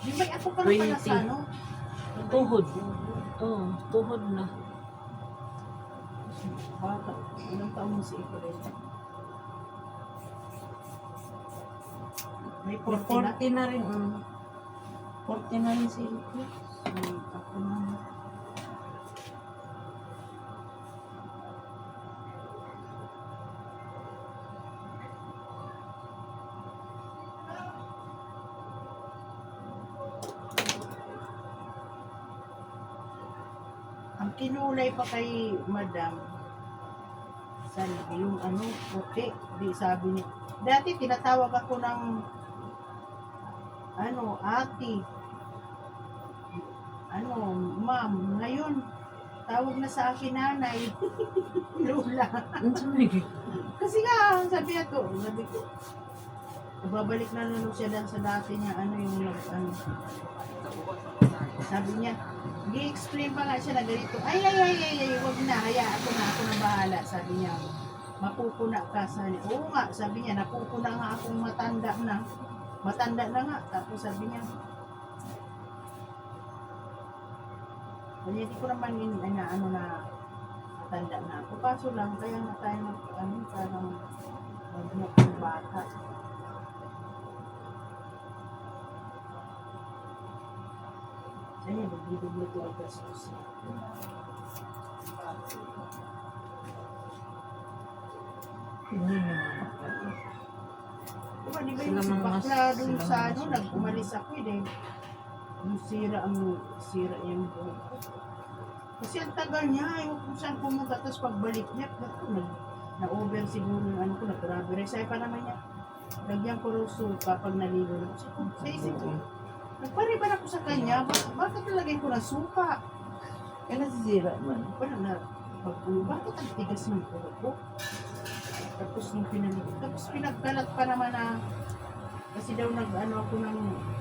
Di ba ako pa pala sa 20. ano? Tuhod. Oo, tuhod na. Bata. Ilang taon mo si April? May 40 na? 40 na rin. 40 na rin si April. Ay, ako na. Ang kinulay pa kay Madam, yung ano, puti. Di sabi niya. Dati tinatawag ako ng ano, ate. Ano, ma'am. Ngayon, tawag na sa akin nanay. Lola. Ang sabi. Kasi nga, sabi ko, babalik na lang siya dahil sa dati niya, ano yung ano. Sabi niya, gi-explain pa nga siya na ganito. Ay, wag na, hayaan ko na bahala. Sabi niya, mapupuna ka. Oo nga, sabi niya, napupuna nga akong matanda na. Matanda na nga. Tapos sabi niya, hindi ko naman ano na matanda na ako. Kaso lang, kaya nga tayo parang magmuk ng bata. Kaya nagdidublo ito ang gastos. Diba, di ba yung Sila bakla dun sila sa mga ano, nag-umalis ako yung sira yung buhok ko. Kasi ang tagal niya, ayaw kung saan pumunta, tapos pagbalik niya, na-over siguro yung ano ko, nag-rubber. Sa'yo pa naman niya, lagyan ko raw suka pag naligo na. Sa isip ko, nagpariban ako sa kanya, bakit nalagyan ko ng suka? Kaya nasisira man. Parang na, bakit ang tigas ng buhok ko? Tapos nung tapos pinagkalat pa naman na, kasi daw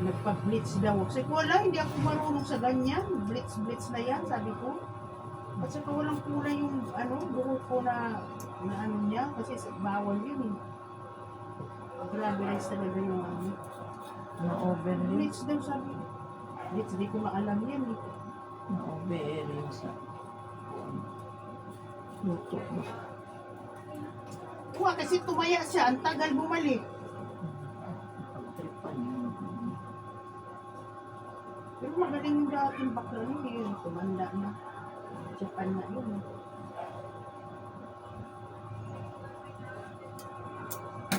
nagpa-blitz daw. Kasi wala, hindi ako marunong sa ganyan. Blitz na yan, sabi ko. At saka walang kulay yung buhok ko na ano niya, kasi bawal yun eh. Grabe talaga yung ano. Na-over yun. Blitz daw sabi. Blitz, di ko maalam yan eh. Na-over yun sa luto mo. Kasi tumaya siya, ang tagal bumalik. Pagtripan yun. Pero magaling yung dating bakla yun, tumanda na. Japan na yun.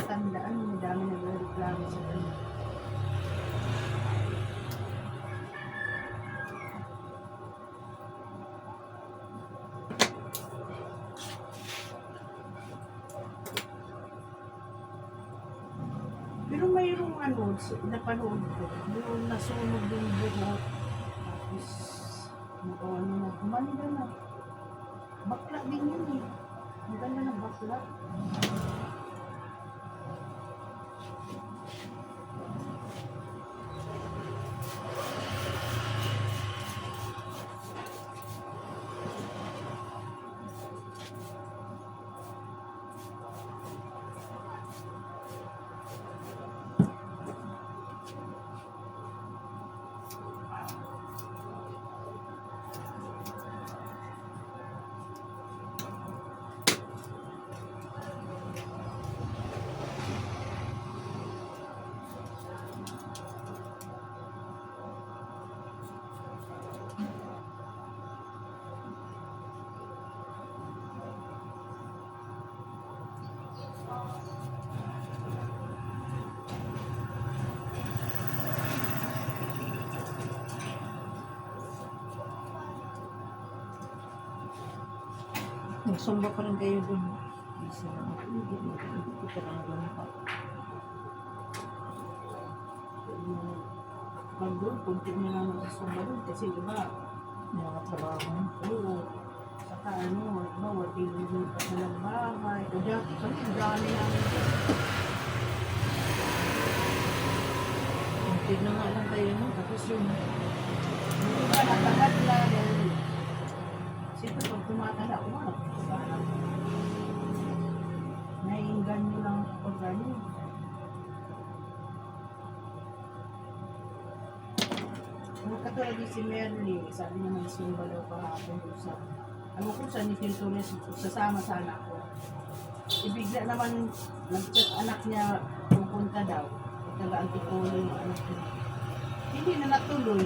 Tandaan, may dami nagreklamo sa kanya. Pero mayroong napanood ko, yung nasunog yung buhok. Tapos, kumanda na. Bakla din yun eh. Ang ganda ng bakla. Nagsumba pa rin kayo dun. Isa lang ako. Hindi ko pa lang dun pa. Mag-doon, kunti na lang magsasumba doon. Kasi diba, May mga trabaho. oo. Saka diba, watigil pa sa ng bahay. O dati kami, ang dami namin. Kunti na nga lang kayo no. Tapos yun. Diba, natagat na dahil siyempre pag tumatanda ako, naiinggan nyo lang pag gano'n. Kung katulad din si Merly, sabi niya may sumba daw kahapon doon sa, ano ko sa Nikhil Torres, sasama sana ako. Ibigla naman, nag-chat anak niya, pupunta daw. Taga-antipolo yung anak niya. Hindi na natuloy.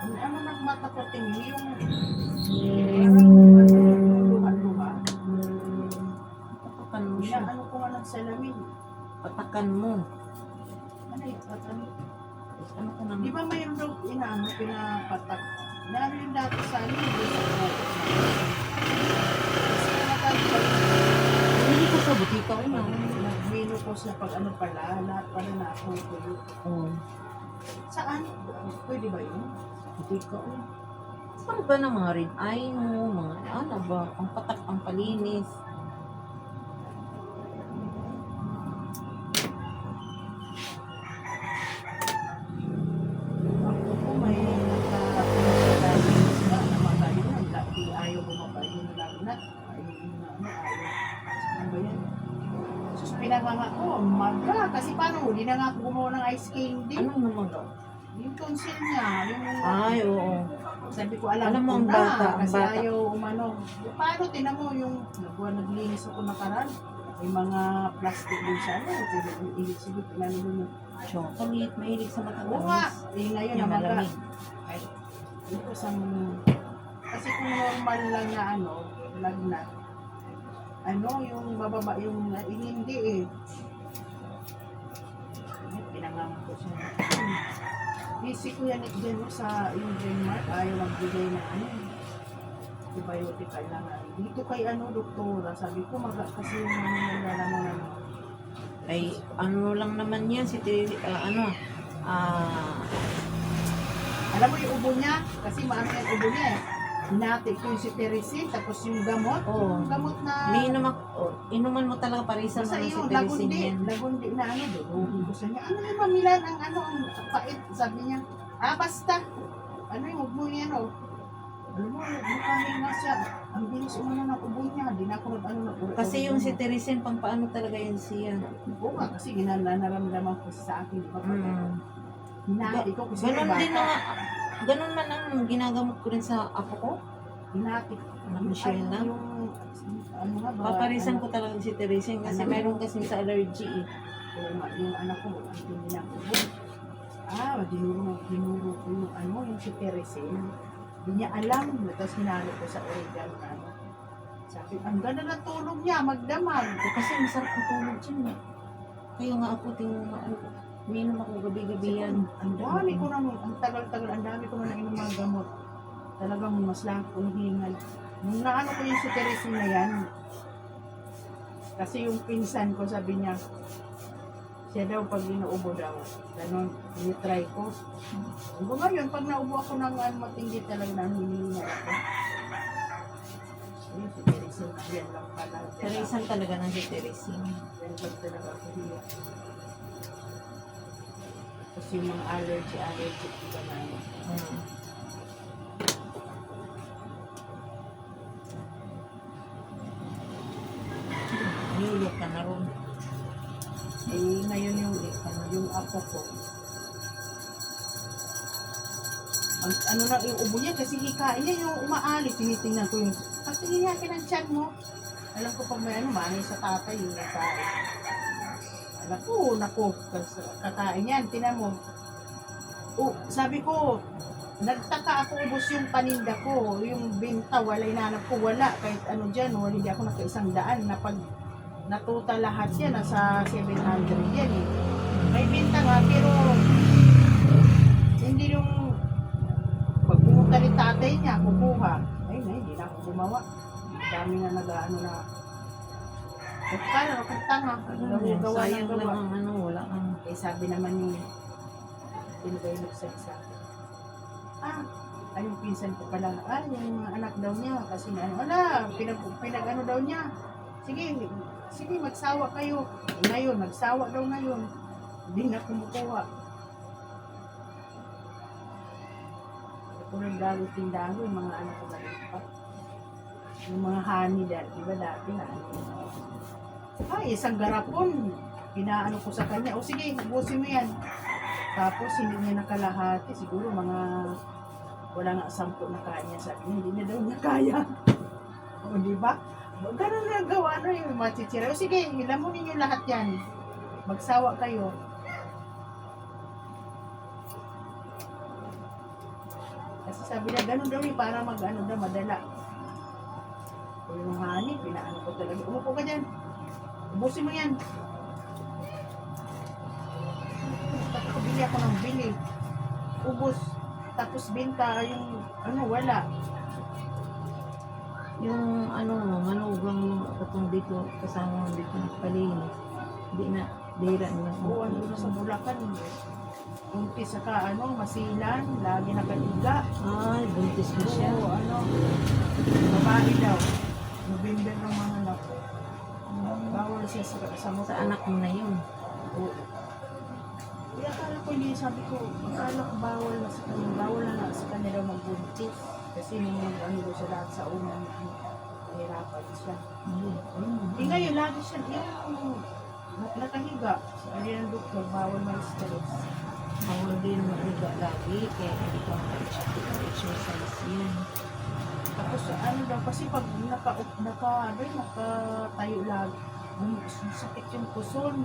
Ang ano nagmatapating yung luha-luha. Patakan mo siya. Ano ko nga ng salamin. Patakan mo. Ano yung ano? Ano ko nang... Di ba mayroon daw inaano, pinapatak? Naano yung dati sa ano, yung sa Hindi ko sa butika ko na. nag-menopause na pag ano pala, lahat pala na ako tuyo. Oo. Saan? Pwede ba yun? Butika ko. Ano ba ng mga red eye mo? Mga ano ba? Ang patak, ang palinis. Ako po may nagka-diabetes na namatay yun. Di ayaw bumaba yung lagnat. Ayaw yung ano, ayaw. Ano ba yan? Sus, pinanganga ko, maga. Kasi paano, di na nga ako gumawa ng ice candy. Anong namaga? Yung tonsil niya, yung Ay, oo. sabi ko alam Alam mo, ko ang na, bata, ang kasi bata. ayaw umano. Paano, tinan mo yung, naglinis ako nakaraan. May mga plastic din siya, ano, ilig siguro, tinano doon yung, Chocolate. Mahilig sa oo nga, matatamis. ngayon, Yung namaga. malamig. Ay, ito sang, kasi kung normal lang na ano, lagnat, ano, yung bababa, yung hindi eh. Pinangaman ko siya. Busy ko yan dyan sa yung Denmark, ayaw magbigay na ano, antibiotic kailangan. Dito kay ano, doktora, sabi ko, kasi yung nalalaman ano. Ay, ano lang naman yan. Si ano, Alam mo yung ubo niya, kasi maano yung ubo niya eh. Hinati ko yung cetirizine, tapos yung gamot, Oo. yung gamot na, may inuman mo talaga parisan mo basta ng yun, cetirizine yan. lagundi na ano, doon. Gusto niya, ano yung pamilan ang ano, ang pait, sabi niya, basta, ano yung ubo niya, no? Alam mo, mukhahin nga siya, ang bilis umano ng ubo niya, di na ako nag-ano na Kasi yung cetirizine, pang paano talaga yan siya. oo nga, kasi ginanaramdaman ko sa akin, di ba? Hinati ko kasi Ganon bata. din na, ganon man ang ginagamot ko rin sa apo ko. Hinati. Alam mo siya na. Yung, ano nga ba? Paparisan ko talaga si cetirizine kasi Ano? meron kasing sa allergy eh. Oo nga, yung anak ko, ang tindi na ko. Dinuro ko yung ano, yung cetirizine. Hindi niya alam. Tapos hinalo ko sa oregano na ano. Sabi, ang ganda ng tulog niya, magdamag. Kasi masarap ang tulog dyan eh. Kaya nga ako minum ako gabi-gabi yan. Ang dami ko na, ang tagal-tagal, ang dami ko na nainom mga gamot. Talagang mas lang kong hingal. Nung naano ko yung cetirizine na yan, kasi yung pinsan ko sabi niya, siya daw pag inuubo daw, ganun, try ko. Hanggang ngayon, pag naubo ako ng matindi talaga na hinihingal ako. Yung cetirizine, yan lang pala. Parisan talaga ng cetirizine. Yan lang talaga ako hiya. Kasi yung mga allergy, diba na ano. Nilok ka na ron. Eh, ngayon yung apo ko. Ang ano na yung ubo niya kasi hikain niya yung umaali. Tinitingnan ko yung, kasi hihaki ng tiyan mo. Alam ko pag may ano, manay sa tatay yung nakain. Alam ko, naku, kakain yan, tinan mo. Oh, sabi ko, nagtaka ako ubos yung paninda ko, yung benta, wala inanap ko, wala. Kahit ano dyan, wala, hindi ako naka-100 na pag natuta lahat yan, nasa 700 yan eh. May benta nga, pero hindi yung pag pumunta ni tatay niya, kukuha. Ay, hindi na ako gumawa. Dami na nag-ano na. Eh, paano, kagtanga. Gawa Sayang ng lang gawa. ang ano, wala kang... Eh, sabi naman ni sino ba yung nagsalsa? Ay, yung pinsan ko pala, yung anak daw niya, kasi na ano, pinag ano daw niya. Sige, magsawa kayo. Ngayon, magsawa daw ngayon. Hindi na kumukuha. Ako nagdago tindago, yung mga anak ko galing pa. Yung mga honey dati, di ba dati na? Ay, isang garapon. Pinaano ko sa kanya. O sige, ubusin mo yan. Tapos hindi niya nakalahati. Siguro mga wala nga 10 na kanya. Sabi niya, hindi niya daw niya kaya. O di ba? Ganun na gawa na yung machichira. O sige, ilamunin niyo lahat yan. Magsawa kayo. Kasi sabi niya, ganun daw yung para mag-ano daw, madala. O yung honey, pinaano ko talaga. Umupo ka dyan. Ubusin mo yan. Bili ako ng bili. Ubus. Tapos binta yung ano, wala. Yung ano, manugang yung katong dito, kasama mo dito nagpalinis. Hindi na, dira niya. Oo, ano na sa Bulacan. Unti saka ano, masilan, lagi nakaliga. Ay, buntis na siya. Oo, ano, babae daw. November ng mga anak. Bawal siya sa motor. Sa anak mo na yun. Oo. Kaya akala ko hindi, sabi ko, akala ko bawal na sa kanya, bawal na sa kanya daw magbuntis. Kasi nung ano daw sa lahat sa unang nahirapan siya. Hindi ngayon, lagi siya, yung nakahiga. Sabi ng doktor, bawal ma-stress. Bawal din mahiga lagi, kaya hindi ka exercise yun. Tapos ano daw, kasi pag nakatayo lagi, sakit yung puson.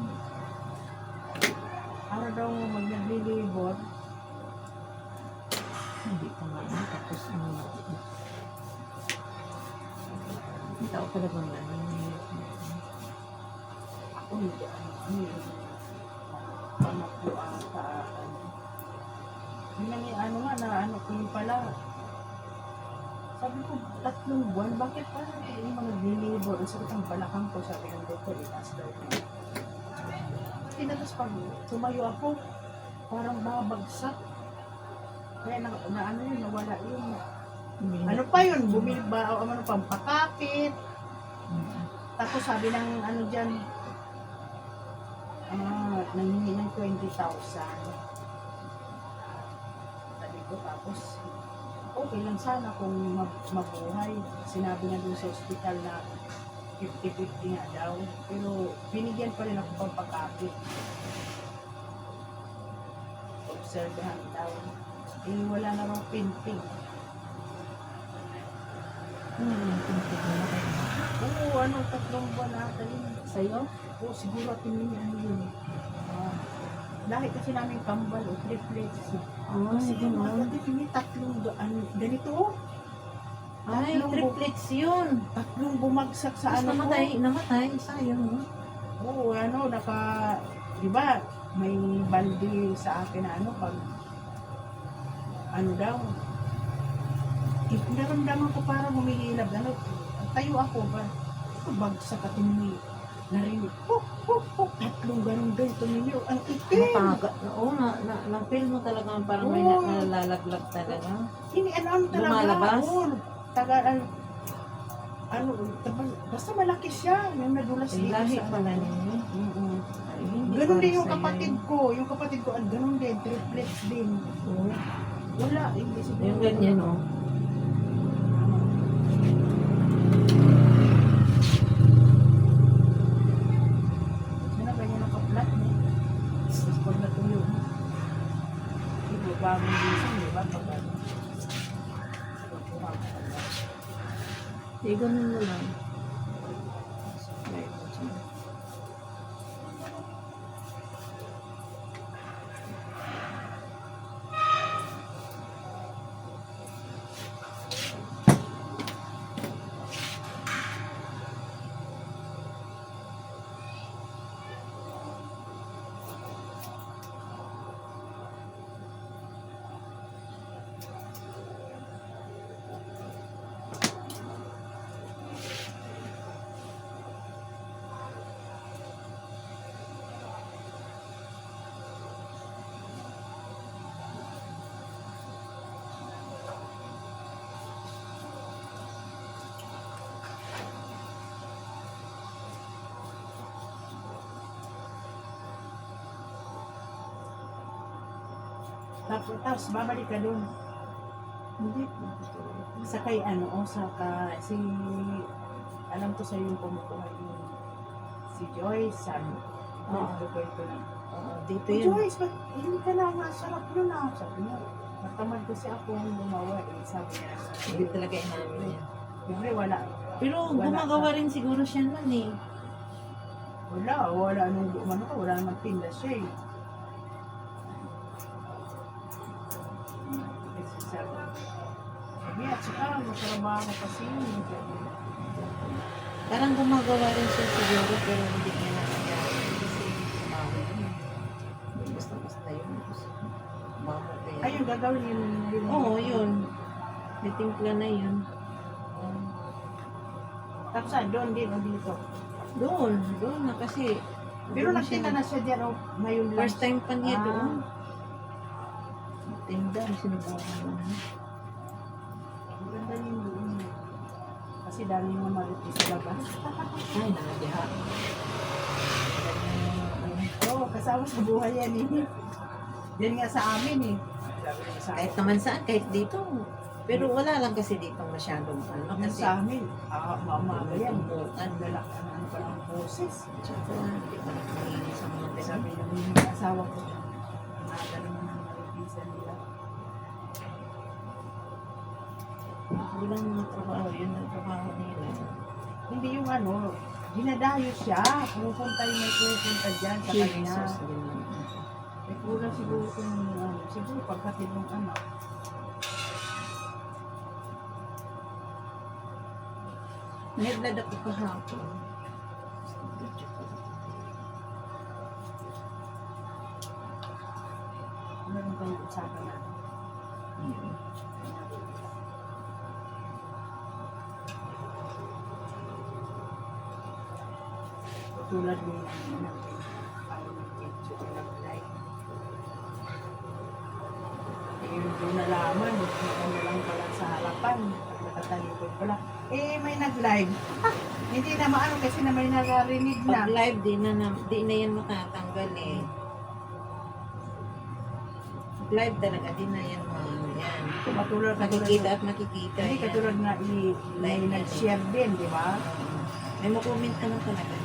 Para daw mag naglilibot, Hindi pa nga na, tapos ano. Ang tao talaga nga. ako hindi, anak ko ata, ano nga, na ano ko yung pala. Sabi ko, 3 buwan, bakit parang yung mga naglilibot, ang sakit ang balakang ko, sabi ng doktor, itaas daw. Tapos pag tumayo ako, parang babagsak. Kaya ano yun, nawala yun. Ano pa yun, bumili ba, o ano, pampakapit. Tapos sabi ng ano dyan, nanghingi ng 20,000. Sabi ko, tapos, okay lang sana kung mabuhay. Sinabi niya dun sa ospital na 50-50 nga daw. Pero binigyan pa rin ako pampakapit. Observehan daw. Eh, wala na raw pinting. Oo, ano, 3 buwan ata yun. Sa'yo? Oo, siguro at yun yun. Lahi kasi namin kambal o triplets. Kasi yung mga dati, hindi 3, ganito oh. Ay, triplets yun. 3 bumagsak sa Tapos ano ko. namatay, sayang. Oo, ano, di ba, may balde sa akin na ano, pag, ano daw, naramdaman ko parang humihilab, ano, tayo ako ba, bagsak at hindi, narinig, puk, 3 ganun ganito ninyo, ang itim. Mapaga. Oo, na-feel mo talaga parang may Oo. nalalaglag talaga. Hindi, ano talaga, Lumalabas? oo, basta malaki siya, yung nadulas Ay, lahi sa pala ninyo. Ay, hindi Ganun para din yung sa'yo kapatid yun. ko, ganun din, triplets din. Oo. Wala, hindi siguro. Yung ganyan, oh. Sana ganyan ang kaplat mo. Tapos pag natulog mo, ito, bagong gising, di ba? Pag ano, Eh, ganun mo lang. Tapos babalik ka doon. Hindi. Sa kay ano, o sa si, alam ko sa yung kumukuha yung si Joyce, sabi, Oo. kwento na. Oo, dito Oh, yun. Joyce, ba't hindi ka na masarap nun ah? Sabi niya, natamad kasi ako gumawa eh. Sabi niya, Hindi talaga inamin yan. siyempre wala. Pero Wala gumagawa ka. rin siguro siya nun eh. Wala nung umano ka, wala namang tinda siya eh. Kasi sabi at saka matrabaho kasi yun. Parang gumagawa rin siya siguro pero hindi niya nakagawa. Kasi trabaho yun. Basta-basta yun. Trabaho kaya. Ayun, gagawin yun. Oo, yun. May timpla na yun. Tapos doon din o dito. Doon na kasi. Pero doon nagtinda na siya dyan o ngayon lang. First time pa niya Ah. doon. Tinda, sinubukan mo. Maganda rin doon. Kasi dami mo maritis sa labas. Ay, nakadiha. Oo, kasama sa buhay yan eh. Yan nga sa amin eh. Sabi niya sa Kahit naman saan, kahit dito. Pero wala lang kasi dito masyadong ano. Yung Kasi sa amin, mamaga yan. tumbukan. Galak ano pa ng boses. Tsaka, hindi ko nakalinis sa mga Sabi pinabi. niya, yung asawa ko, maaga naman ang maritisan nila. Walang mga trabaho, yun ang trabaho nila. Hindi yung ano, dinadayo siya. Pupunta yung may pupunta dyan sa kanya. Jesus, ganun. May kulang siguro kung siguro pagkatid ng anak. Nahiblad ako kahapon. Meron tayong usapan natin. Tulad ng doon nalaman, ano lang pala sa harapan, nakatalikod pala. Eh, may nag-live. Hindi na maano kasi na may narinig na. Pag live, di na yan matatanggal eh. Pag live talaga, di na yan maano yan. Katulad, Makikita at makikita Hindi yan. katulad na may nag-share din, di ba? May makomment ka na talaga.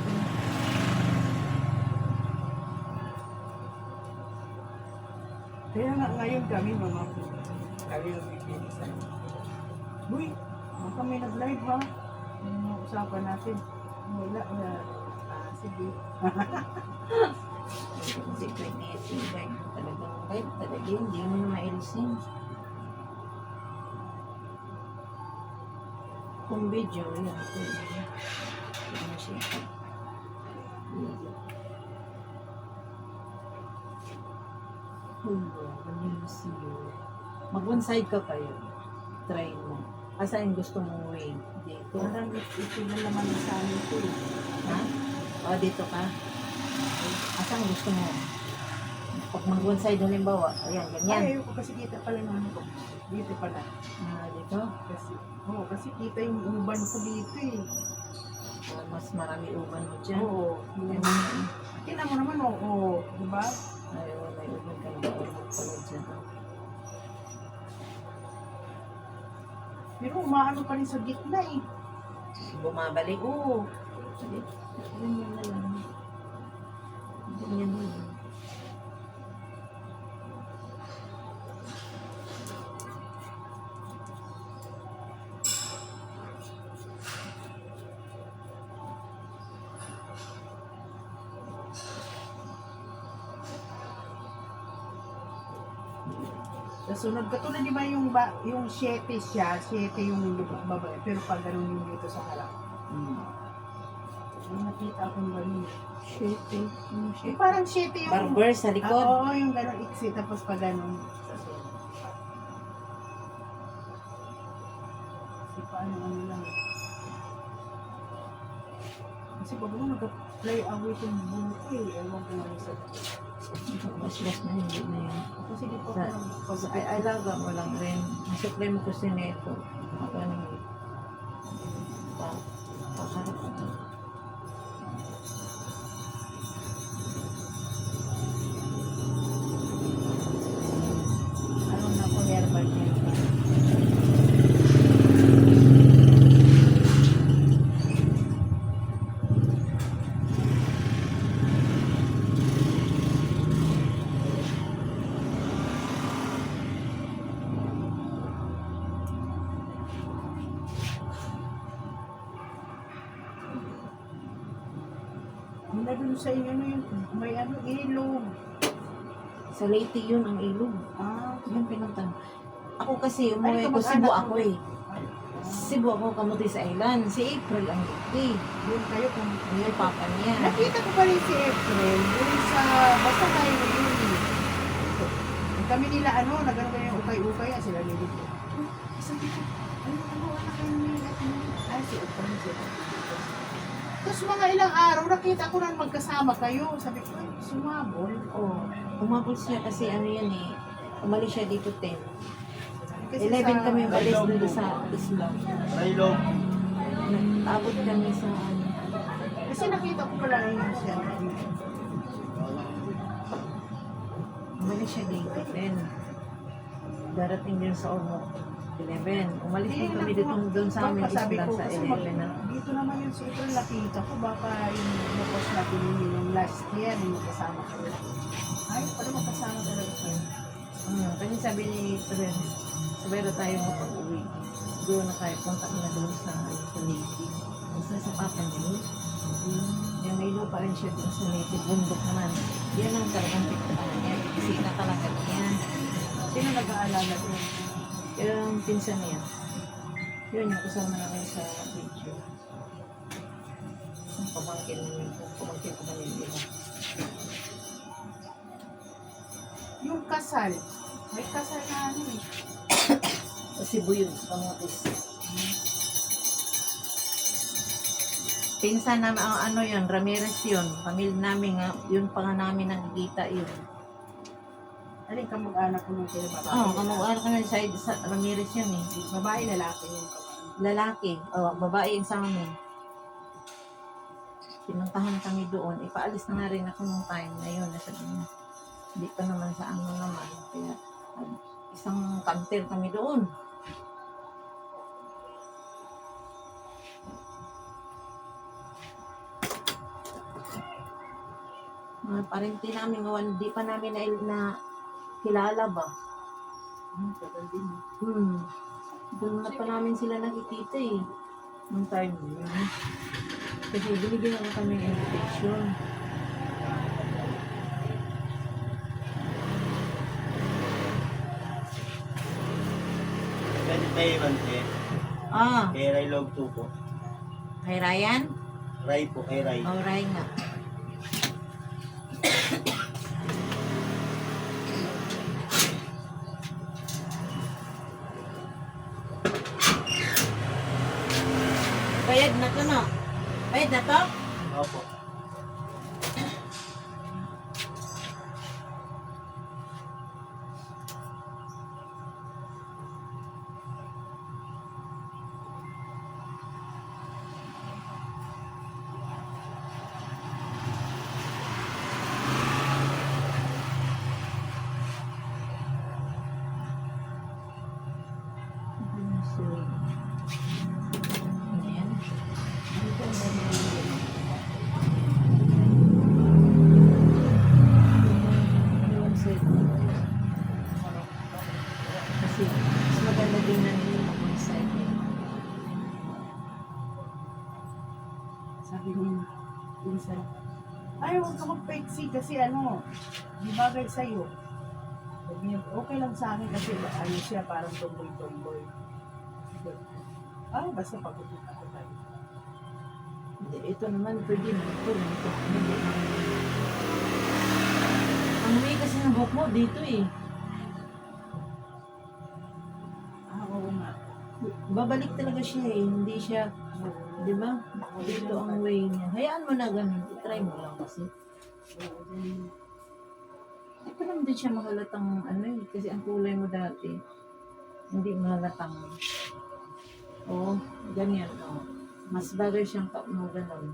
Kaya nga ngayon kami mga kami yung bibinisan. Uy, baka may nag-live ha? Yung usapan natin. Wala. Sige. Kasi pwede yung live talagang live talaga yun. Hindi mo na mailisin. Kung video, yun. Pwede. Pwede mo siya. Hello, Manisio. Mag-one-side ka kayo. Try mo. Asa yung gusto mong way? Dito? Parang ito na naman sa amin ko eh. Ha? O, dito ka? Asa ang gusto mo? Pag mag-one-side, halimbawa, ayan, ganyan. Ay, ayoko kasi kita pala ng ano ko. Dito pala. Dito? Kasi kita yung uban ko dito eh. Mas marami uban mo dyan. Oo. Tingnan mo naman, oo. Diba? Ayaw, may uban ka na pala dyan. Pero umaano pa rin sa gitna eh. Bumabalik. Oo. Ganyan na lang. Ganyan na lang. Kasunod, katulad di ba yung 7 siya, 7 yung babae, pero pag ganun yung dito sa harap. Yung nakita akong ganun. Shit eh. Eh, parang 7 yung... Barber sa likod. Oo, yung ganun iksi, tapos pag ganun. Kasi paano ano lang. Kasi pag mo nag-fly away itong buko eh, ewan ko nga sa... Mas na hindi na yun. Kasi di pa Sa, ay, alaga mo lang rin. Masuklay mo kasi nito. Ako ano pakarap ko. ano na ko herbal niya. Yun na dun sa inyo, ano yung may ano, ilog. Sa Leyte yun ang ilog. Ah, Yun pinuntan. Ako kasi Ay, umuwi ko kamag-anak Cebu mo. ako eh. Cebu ako, Camotes Island. Si April ang Leyte. yun kayo kung... Yung papa niya. Nakita ko pa rin si April, yun sa, basta tayo yun. Kami nila, ano, nagano kayo yung ukay-ukay, sila nila. Sabi ko, ano, anak kayo nila, ay, si April, si April. Tapos mga ilang araw, nakita ko na magkasama kayo. Sabi ko, ay, sumabol. Oh, umabot siya kasi ano yan eh. Umalis siya dito 10. Kasi 11 kami sa, umalis dito sa Islam. Railog. Abot kami sa ano. kasi nakita ko pala yun siya. Umalis siya dito 10. Darating din sa Ormoc 11. Umalis din kami dito doon sa amin Sabi Islam ko, sa kasi 11 na. dito naman yung si April, nakita ko, baka yung napos natin yung last year, yung kasama ko. Ay, pala magkasama talaga kayo. Kasi sabi ni Tren, sabay na tayo makapag-uwi. Doon na tayo, punta na doon sa Leyte. Basta sa papa niya. Yung may lupa rin siya doon sa Leyte, bundok naman. Yan ang talagang pinuntahan niya. Kasi nakalagat niya. Sino nag-aalala ko? Yung pinsan niya. Yun yung kasama namin sa video. Ang pamangkin ko ba nila. Yung kasal. May kasal na ano eh. Sa Cebu yun, sa Camotes. Pinsan namin, ang ano yun, Ramirez yun. Pamilya namin nga, yun pa nga namin nakikita yun. Alin ka mag-anak ko nung kaya babae? Oo, kamag-anak kami sa Ramirez yun eh. Babae, lalaki yung Lalaki, babae yung sa amin. Pinuntahan kami doon. Ipaalis na nga rin ako nung time na yun. Nasabi niya, hindi pa naman sa ano naman. Kaya isang kanter kami doon. Mga parente namin, hindi pa namin na kilala ba? tagal din. Doon na pa namin sila nakikita eh. Nung time na yun. Kasi binigyan naman kami ng invitation. Pwede tayo ibante. Kay Railog 2 po. Kay Ryan? Ray po, kay Ray. Ryan nga. Bayad na to no? Bayad na to? Opo. Ayan. Kasi mas maganda din na nila ako sa inyo. Sabi niya, minsan, ay, huwag ka mag-pexy kasi ano, di bagay sa'yo. Sabi niya, okay lang sa akin kasi ano siya, parang tomboy-tomboy. Ay, basta pag-upit ako tayo. Ito naman, pwede na ito. Hindi. Ang may kasi ng buhok mo dito eh. Oo nga. Babalik talaga siya eh. Hindi siya, di ba? Dito ang way niya. Hayaan mo na ganun. I-try mo lang kasi. Hindi pa naman din siya mahalatang ano eh. Kasi ang kulay mo dati, hindi mahalatang. Oo, ganyan. Oh. Mas bagay siyang mo ganun.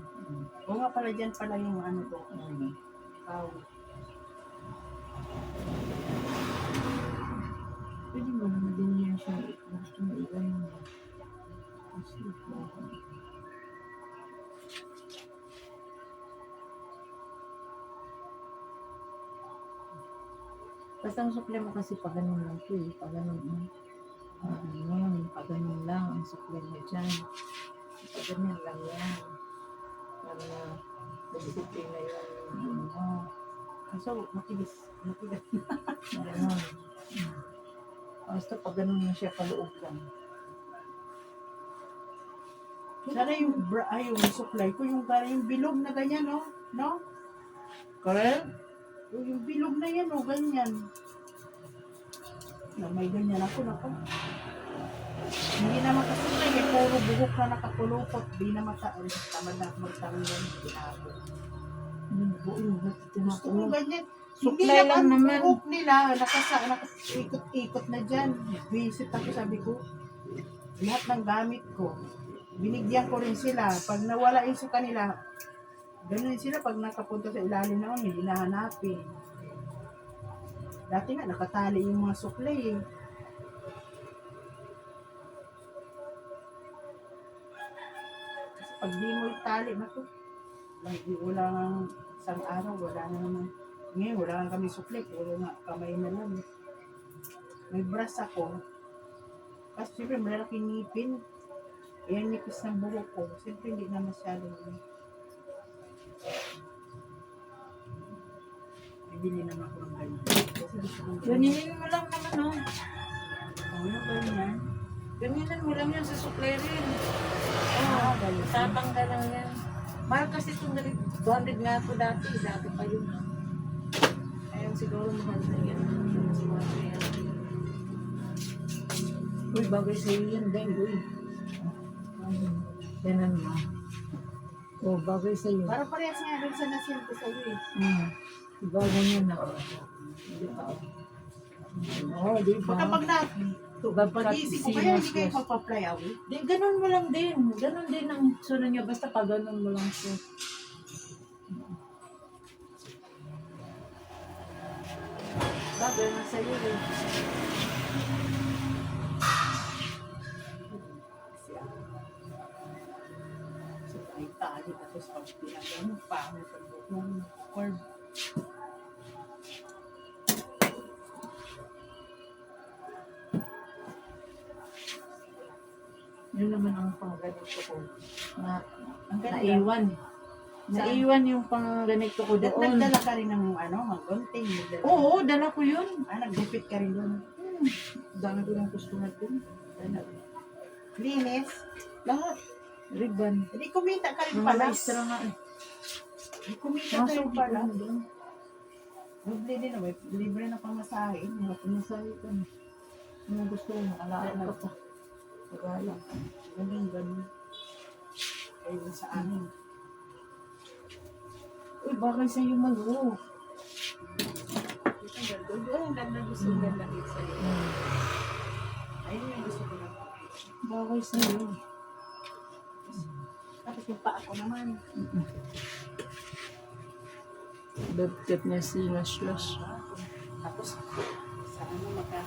Oo nga pala, dyan pala yung ano to. Ikaw. Pwede mo naman din niya siya. Gusto mo ilay mo. Kasi basta ang sukle mo kasi pag ganun lang po eh. Pag ganun lang. Pag ganun lang ang sukle mo dyan. Pag ganun lang yan. para na disiplina yung Kaso, matigas. Matigas. gano'n. Basta pag ganun na siya, paloob lang. Sana yung supply ko, yung bilog na ganyan, no? No? Correct? Yung bilog na yan, o ganyan. Na may ganyan ako, nako. Hindi na makasuklay, may puro buhok na nakapulupot. Di na tamad na magtanggal. Tinapon. Gusto ko ganyan. Hindi Suklay lang naman naman. buhok nila, nakikot-ikot na dyan. Visit ako, sabi ko, lahat ng gamit ko, binigyan ko rin sila. Pag nawala yung sa kanila, ganun sila pag nakapunta sa ilalim na hindi nahanapin. Dati nga, nakatali yung mga suklay eh. Kasi pag di mo itali, naku, wala nang isang araw, wala na naman. Ngayon, wala nang kami suklay, puro nga kamay na lang. May brush ako. Kasi siyempre, malaking ngipin. Ayan, nipis ng buhok ko. Siyempre, hindi na masyadong bibili naman ako ng ganyan. Kasi gusto kong Ganyanin mo lang naman, no? yung ganyan. Ganyanin mo lang yan sa supply rin. Ganyan. Tatanggal lang yan. Mahal kasi itong 200 nga ito dati. Dati pa yun. Ayun siguro mahal na yan. Mas mahal na yan. Uy, bagay sa'yo yan, Ben. Uy. Ganan mo. Oh, bagay sa'yo. Para parehas nga rin sa nasin ko sa'yo eh. Diba ganyan na? Oo, diba? Baka pag pag-isip ko kaya hindi kayo Yes. magpa-fly away. Di, ganun mo lang din. Ganun din ang sunod niya. Basta pag ganun mo lang siya. Bagay na sa'yo eh. So, ay tali tapos pag pinagano, pangit pag yung curve. Yun naman ang pangganito ko. Na, Ang ganda. naiwan. Naiwan yung pangganito ko doon. Nagdala ka rin ng gunting. Oo, dala ko yun. Nagdipit ka rin doon. Dami ko ng customer doon. Linis. Lahat. Ribbon. Hindi kumita ka rin Mga pala. maestra nga eh. Hindi kumita ka rin pala. doon. Doble din na, libre na pamasahe. Mga pinasabi ko na. Ano gusto mo? Alaala ka pa. Pagala. Ganun. Ayun sa amin. Uy, bakit sa'yo mag-o? Ang ganda gusto ko ganda din sa'yo. Ayun yung gusto ko lang. Bakit sa'yo? Tapos yung paa ko naman. Dagkat niya si Slash. Tapos sa maka